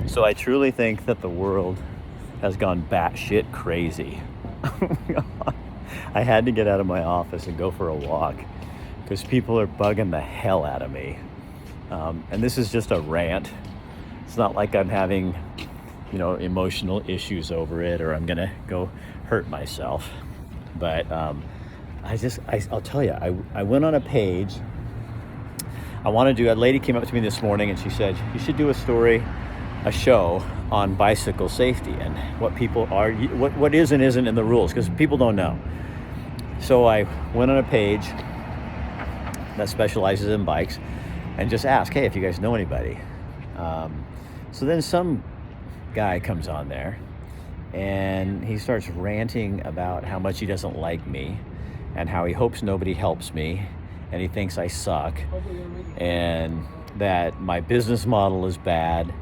So I truly think that the world has gone batshit crazy. I had to get out of my office and go for a walk because people are bugging the hell out of me. And this is just a rant. It's not like I'm having, emotional issues over it or I'm gonna go hurt myself. But I'll tell you, I went on a page. A lady came up to me this morning and she said, you should do a show on bicycle safety and what is and isn't in the rules, because people don't know. So I went on a page that specializes in bikes and just asked, hey, if you guys know anybody. So then some guy comes on there and he starts ranting about how much he doesn't like me and how he hopes nobody helps me and he thinks I suck and that my business model is bad,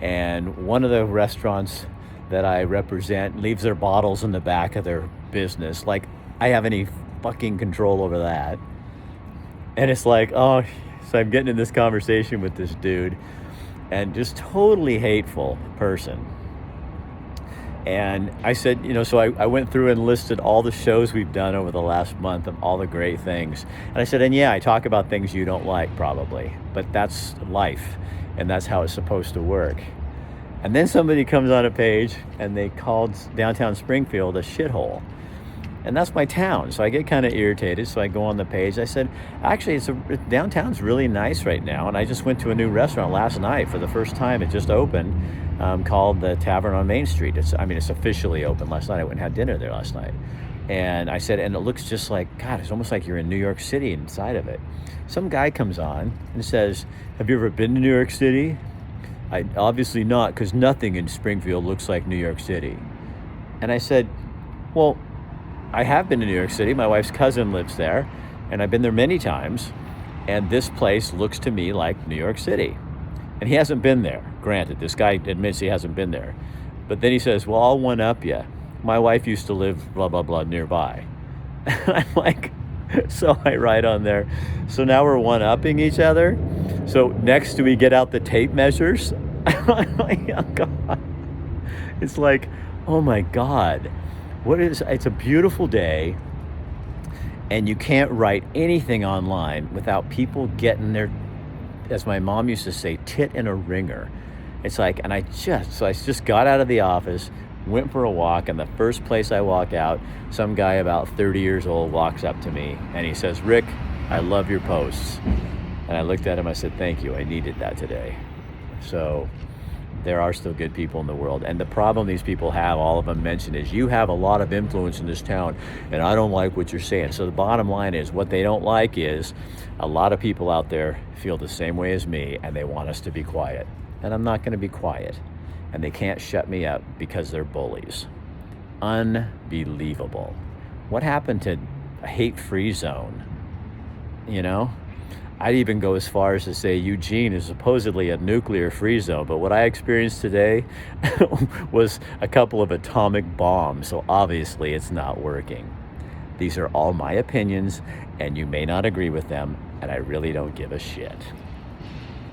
and one of the restaurants that I represent leaves their bottles in the back of their business. Like I have any fucking control over that. And it's like, so I'm getting in this conversation with this dude and just totally hateful person. And I said, so I went through and listed all the shows we've done over the last month and all the great things. And I said, and yeah, I talk about things you don't like probably, but that's life and that's how it's supposed to work. And then somebody comes on a page and they called downtown Springfield a shithole. And that's my town. So I get kind of irritated. So I go on the page. I said, actually, downtown's really nice right now. And I just went to a new restaurant last night for the first time. It just opened, called the Tavern on Main Street. It's officially open. Last night I went and had dinner there last night. And I said, and it looks just like, God, it's almost like you're in New York City inside of it. Some guy comes on and says, have you ever been to New York City? I obviously not, because nothing in Springfield looks like New York City. And I said, well, I have been to New York City. My wife's cousin lives there, and I've been there many times, and this place looks to me like New York City. And he hasn't been there. Granted, this guy admits he hasn't been there. But then he says, well, I'll one-up you. My wife used to live blah, blah, blah nearby. And I'm like, so I write on there, so now we're one-upping each other? So next, do we get out the tape measures? I'm like, oh, God. It's like, oh, my God. It's a beautiful day, and you can't write anything online without people getting their, as my mom used to say, tit in a ringer. It's like, and I just got out of the office, went for a walk, and the first place I walk out, some guy about 30 years old walks up to me, and he says, Rick, I love your posts. And I looked at him, I said, thank you, I needed that today. So there are still good people in the world. And the problem these people have, all of them mention, is you have a lot of influence in this town, and I don't like what you're saying. So the bottom line is, what they don't like is a lot of people out there feel the same way as me, and they want us to be quiet. And I'm not going to be quiet. And they can't shut me up because they're bullies. Unbelievable. What happened to a hate-free zone? I'd even go as far as to say Eugene is supposedly a nuclear-free zone, but what I experienced today was a couple of atomic bombs, so obviously it's not working. These are all my opinions, and you may not agree with them, and I really don't give a shit.